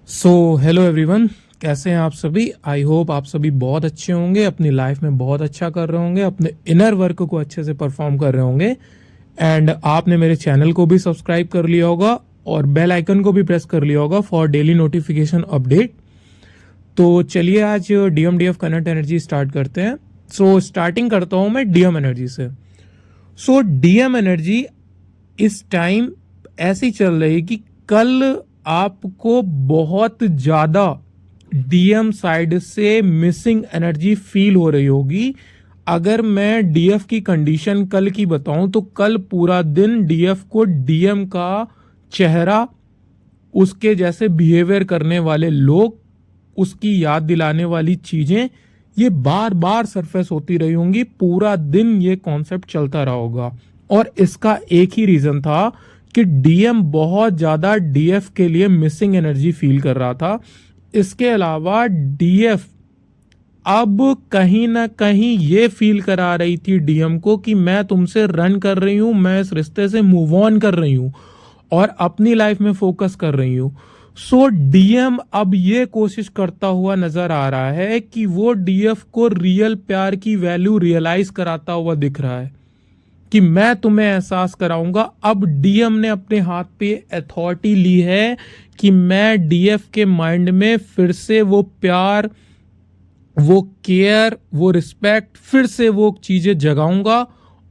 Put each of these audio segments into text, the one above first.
So hello everyone, कैसे हैं आप सभी। आई होप आप सभी बहुत अच्छे होंगे, अपनी लाइफ में बहुत अच्छा कर रहे होंगे, अपने इनर वर्क को अच्छे से परफॉर्म कर रहे होंगे। एंड आपने मेरे चैनल को भी सब्सक्राइब कर लिया होगा और बेल आइकन को भी प्रेस कर लिया होगा फॉर डेली नोटिफिकेशन अपडेट। तो चलिए आज डीएमडीएफ करंट एनर्जी स्टार्ट करते हैं। सो स्टार्टिंग करता हूं मैं डीएम एनर्जी से। सो डीएम एनर्जी इस टाइम ऐसी चल रही कि कल आपको बहुत ज्यादा डीएम साइड से मिसिंग एनर्जी फील हो रही होगी। अगर मैं डीएफ की कंडीशन कल की बताऊं तो कल पूरा दिन डीएफ को डीएम का चेहरा, उसके जैसे बिहेवियर करने वाले लोग, उसकी याद दिलाने वाली चीजें, ये बार बार सरफेस होती रही होंगी। पूरा दिन ये कॉन्सेप्ट चलता रहा होगा और इसका एक ही रीजन था कि डीएम बहुत ज्यादा डीएफ के लिए मिसिंग एनर्जी फील कर रहा था। इसके अलावा डीएफ अब कहीं ना कहीं ये फील करा रही थी डीएम को कि मैं तुमसे रन कर रही हूं, मैं इस रिश्ते से मूव ऑन कर रही हूं और अपनी लाइफ में फोकस कर रही हूं। सो डीएम अब ये कोशिश करता हुआ नजर आ रहा है कि वो डीएफ को रियल प्यार की वैल्यू रियलाइज कराता हुआ दिख रहा है कि मैं तुम्हें एहसास कराऊंगा। अब डीएम ने अपने हाथ पे अथॉरिटी ली है कि मैं डीएफ के माइंड में फिर से वो प्यार, वो केयर, वो रिस्पेक्ट, फिर से वो चीजें जगाऊंगा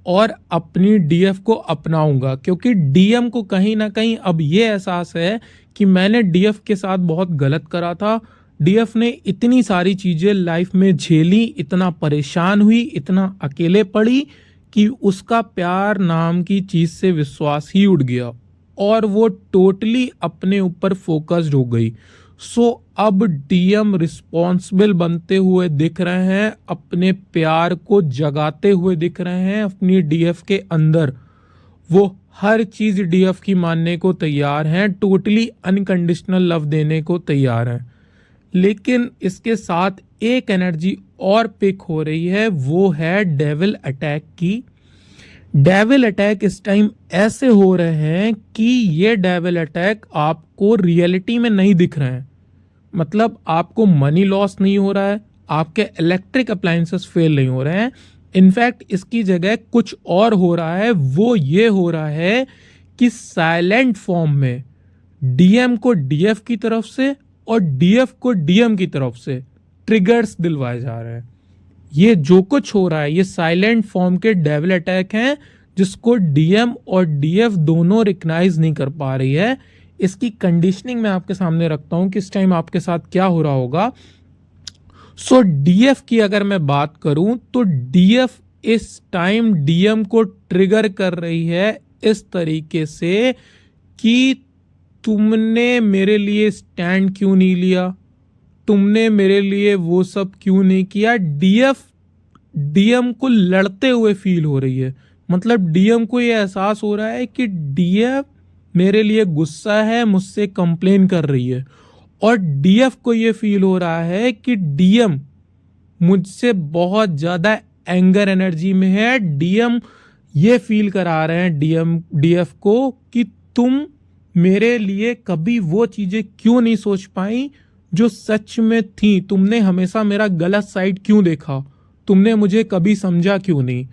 और अपनी डीएफ को अपनाऊंगा। क्योंकि डीएम को कहीं ना कहीं अब ये एहसास है कि मैंने डीएफ के साथ बहुत गलत करा था। डीएफ ने इतनी सारी चीजें लाइफ में झेली, इतना परेशान हुई, इतना अकेले पड़ी कि उसका प्यार नाम की चीज से विश्वास ही उड़ गया और वो टोटली अपने ऊपर फोकस्ड हो गई। सो अब डीएम रिस्पॉन्सिबल बनते हुए दिख रहे हैं, अपने प्यार को जगाते हुए दिख रहे हैं अपनी डीएफ के अंदर। वो हर चीज डीएफ की मानने को तैयार हैं, टोटली अनकंडीशनल लव देने को तैयार हैं। लेकिन इसके साथ एक एनर्जी और पिक हो रही है, वो है डेविल अटैक की। डेविल अटैक इस टाइम ऐसे हो रहे हैं कि ये डेविल अटैक आपको रियलिटी में नहीं दिख रहे हैं। मतलब आपको मनी लॉस नहीं हो रहा है, आपके इलेक्ट्रिक अप्लायंसेस फेल नहीं हो रहे हैं। इनफैक्ट इसकी जगह कुछ और हो रहा है। वो ये हो रहा है कि साइलेंट फॉर्म में डीएम को डीएफ की तरफ से और डीएफ को डीएम की तरफ से ट्रिगर्स दिलवाए जा रहे हैं। ये जो कुछ हो रहा है ये साइलेंट फॉर्म के डेविल अटैक हैं, जिसको डीएम और डीएफ दोनों रिकग्नाइज नहीं कर पा रही है। इसकी कंडीशनिंग मैं आपके सामने रखता हूं कि इस टाइम आपके साथ क्या हो रहा होगा। सो डीएफ की अगर मैं बात करूं तो डीएफ इस टाइम डीएम को ट्रिगर कर रही है इस तरीके से कि तुमने मेरे लिए स्टैंड क्यों नहीं लिया, तुमने मेरे लिए वो सब क्यों नहीं किया। डीएफ डीएम को लड़ते हुए फील हो रही है। मतलब डीएम को ये एहसास हो रहा है कि डीएफ मेरे लिए गुस्सा है, मुझसे कंप्लेन कर रही है और डीएफ को ये फील हो रहा है कि डीएम मुझसे बहुत ज्यादा एंगर एनर्जी में है। डीएम ये फील करा रहे हैं डीएफ को कि तुम मेरे लिए कभी वो चीजें क्यों नहीं सोच पाई जो सच में थी। तुमने हमेशा मेरा गलत साइड क्यों देखा, तुमने मुझे कभी समझा क्यों नहीं।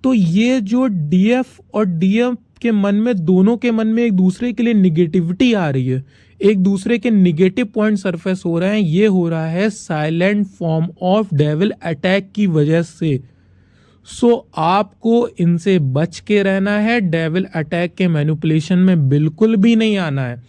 तो ये जो डीएफ और डीएम के मन में, दोनों के मन में एक दूसरे के लिए निगेटिविटी आ रही है, एक दूसरे के निगेटिव पॉइंट सरफेस हो रहे हैं, ये हो रहा है silent form of devil attack की वजह से। सो आपको इनसे बच के रहना है, डेविल अटैक के मैनिपुलेशन में बिल्कुल भी नहीं आना है।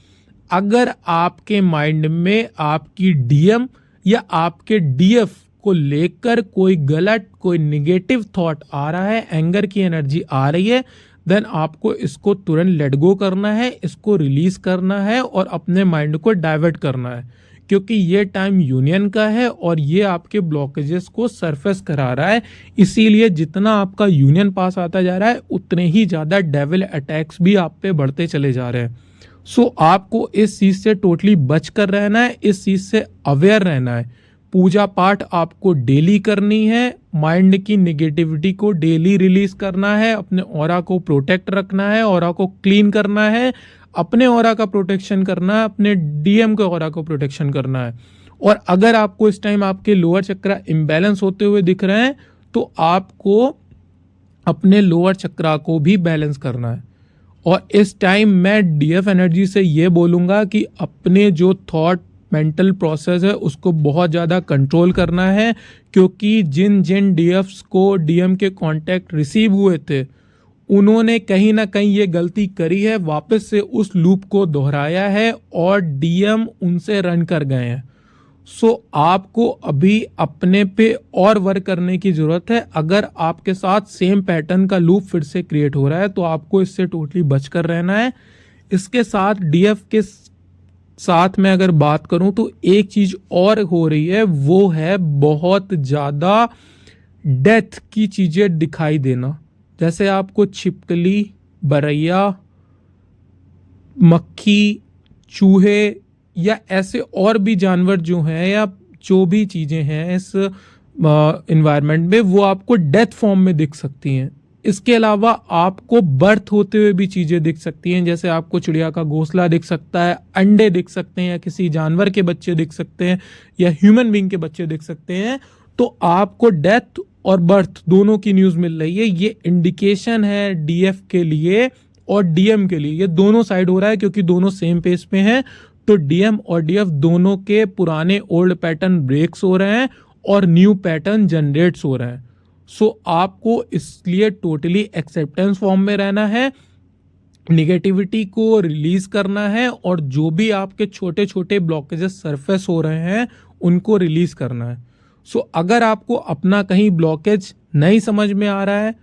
अगर आपके माइंड में आपकी डीएम या आपके डीएफ को लेकर कोई गलत, कोई निगेटिव थॉट आ रहा है, एंगर की एनर्जी आ रही है, देन आपको इसको तुरंत लेट गो करना है, इसको रिलीज करना है और अपने माइंड को डाइवर्ट करना है। क्योंकि ये टाइम यूनियन का है और ये आपके ब्लॉकेजेस को सरफेस करा रहा है। इसीलिए जितना आपका यूनियन पास आता जा रहा है उतने ही ज्यादा डेविल अटैक्स भी आप पे बढ़ते चले जा रहे हैं। सो आपको इस चीज से टोटली बच कर रहना है, इस चीज से अवेयर रहना है। पूजा पाठ आपको डेली करनी है, माइंड की निगेटिविटी को डेली रिलीज करना है, अपने ऑरा को प्रोटेक्ट रखना है, ऑरा को क्लीन करना है, अपने ऑरा का प्रोटेक्शन करना है, अपने डीएम के ऑरा को प्रोटेक्शन करना है। और अगर आपको इस टाइम आपके लोअर चक्रा इम्बैलेंस होते हुए दिख रहे हैं तो आपको अपने लोअर चक्रा को भी बैलेंस करना है। और इस टाइम मैं डीएफ एनर्जी से ये बोलूँगा कि अपने जो थॉट मेंटल प्रोसेस है उसको बहुत ज़्यादा कंट्रोल करना है, क्योंकि जिन जिन डीएफ्स को डीएम के कांटेक्ट रिसीव हुए थे उन्होंने कहीं ना कहीं ये गलती करी है, वापस से उस लूप को दोहराया है और डीएम उनसे रन कर गए हैं। सो आपको अभी अपने पे और वर्क करने की ज़रूरत है। अगर आपके साथ सेम पैटर्न का लूप फिर से क्रिएट हो रहा है तो आपको इससे टोटली बचकर रहना है। इसके साथ डीएफ के साथ में अगर बात करूं तो एक चीज़ और हो रही है, वो है बहुत ज़्यादा डेथ की चीज़ें दिखाई देना। जैसे आपको छिपकली, बरैया, मक्खी, चूहे या ऐसे और भी जानवर जो हैं या जो भी चीज़ें हैं इस इन्वायरमेंट में, वो आपको डेथ फॉर्म में दिख सकती हैं। इसके अलावा आपको बर्थ होते हुए भी चीज़ें दिख सकती हैं, जैसे आपको चिड़िया का घोंसला दिख सकता है, अंडे दिख सकते हैं, या किसी जानवर के बच्चे दिख सकते हैं, या ह्यूमन बीइंग के बच्चे दिख सकते हैं। तो आपको डेथ और बर्थ दोनों की न्यूज़ मिल रही है। ये इंडिकेशन है डीएफ के लिए और डीएम के लिए, ये दोनों साइड हो रहा है क्योंकि दोनों सेम पेज पे हैं। तो डीएम और डीएफ दोनों के पुराने ओल्ड पैटर्न ब्रेक्स हो रहे हैं और न्यू पैटर्न जनरेट्स हो रहे हैं। सो आपको इसलिए टोटली एक्सेप्टेंस फॉर्म में रहना है, निगेटिविटी को रिलीज करना है और जो भी आपके छोटे छोटे ब्लॉकेजेस सरफेस हो रहे हैं उनको रिलीज करना है। सो अगर आपको अपना कहीं ब्लॉकेज नहीं समझ में आ रहा है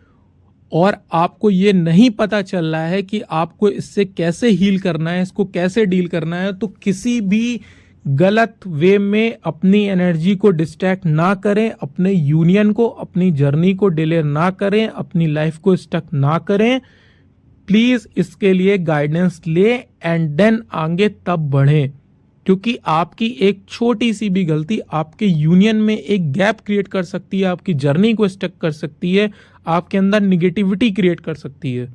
और आपको ये नहीं पता चल रहा है कि आपको इससे कैसे हील करना है, इसको कैसे डील करना है, तो किसी भी गलत वे में अपनी एनर्जी को डिस्ट्रैक्ट ना करें, अपने यूनियन को, अपनी जर्नी को डिले ना करें, अपनी लाइफ को स्टक ना करें। प्लीज इसके लिए गाइडेंस ले एंड देन आगे तब बढ़ें, क्योंकि आपकी एक छोटी सी भी गलती आपके यूनियन में एक गैप क्रिएट कर सकती है, आपकी जर्नी को स्टक कर सकती है, आपके अंदर निगेटिविटी क्रिएट कर सकती है।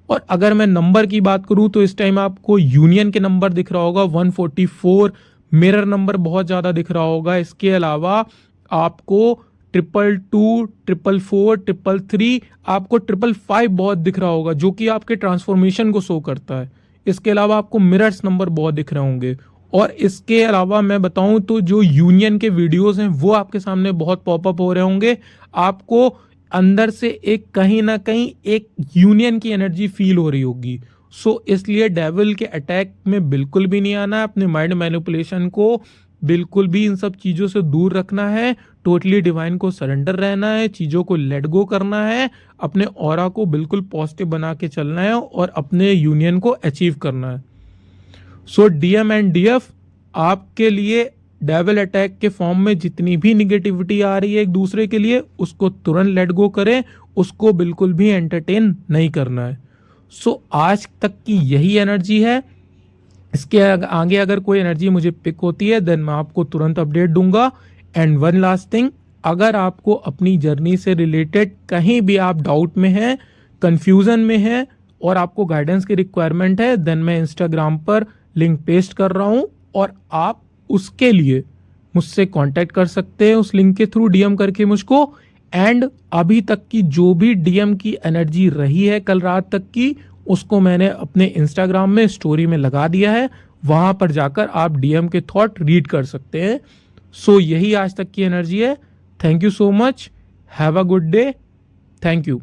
और अगर मैं नंबर की बात करूं तो इस टाइम आपको यूनियन के नंबर दिख रहा होगा 144, मिरर नंबर बहुत ज़्यादा दिख रहा होगा। इसके अलावा आपको 222, 444, 333, आपको 555 बहुत दिख रहा होगा, जो कि आपके ट्रांसफॉर्मेशन को शो करता है। इसके अलावा आपको मिरर्स नंबर बहुत दिख रहे होंगे। और इसके अलावा मैं बताऊं तो जो यूनियन के वीडियोस हैं वो आपके सामने बहुत पॉपअप हो रहे होंगे। आपको अंदर से एक कहीं ना कहीं एक यूनियन की एनर्जी फील हो रही होगी। सो इसलिए डेविल के अटैक में बिल्कुल भी नहीं आना है, अपने माइंड मैनिपुलेशन को बिल्कुल भी इन सब चीज़ों से दूर रखना है, टोटली डिवाइन को सरेंडर रहना है, चीज़ों को लेट गो करना है, अपने ऑरा को बिल्कुल पॉजिटिव बना के चलना है और अपने यूनियन को अचीव करना है। सो डीएम एंड डीएफ आपके लिए डेविल अटैक के फॉर्म में जितनी भी निगेटिविटी आ रही है एक दूसरे के लिए, उसको तुरंत लेट गो करें, उसको बिल्कुल भी एंटरटेन नहीं करना है। सो आज तक की यही एनर्जी है। इसके आगे अगर कोई एनर्जी मुझे पिक होती है देन मैं आपको तुरंत अपडेट दूंगा। एंड वन लास्ट थिंग, अगर आपको अपनी जर्नी से रिलेटेड कहीं भी आप डाउट में हैं, कंफ्यूजन में हैं और आपको गाइडेंस की रिक्वायरमेंट है, देन मैं इंस्टाग्राम पर लिंक पेस्ट कर रहा हूं और आप उसके लिए मुझसे कांटेक्ट कर सकते हैं उस लिंक के थ्रू, डीएम करके मुझको। एंड अभी तक की जो भी डीएम की एनर्जी रही है कल रात तक की, उसको मैंने अपने इंस्टाग्राम में स्टोरी में लगा दिया है, वहां पर जाकर आप डीएम के थॉट रीड कर सकते हैं। सो यही आज तक की एनर्जी है। Thank you so much, have a good day, thank you.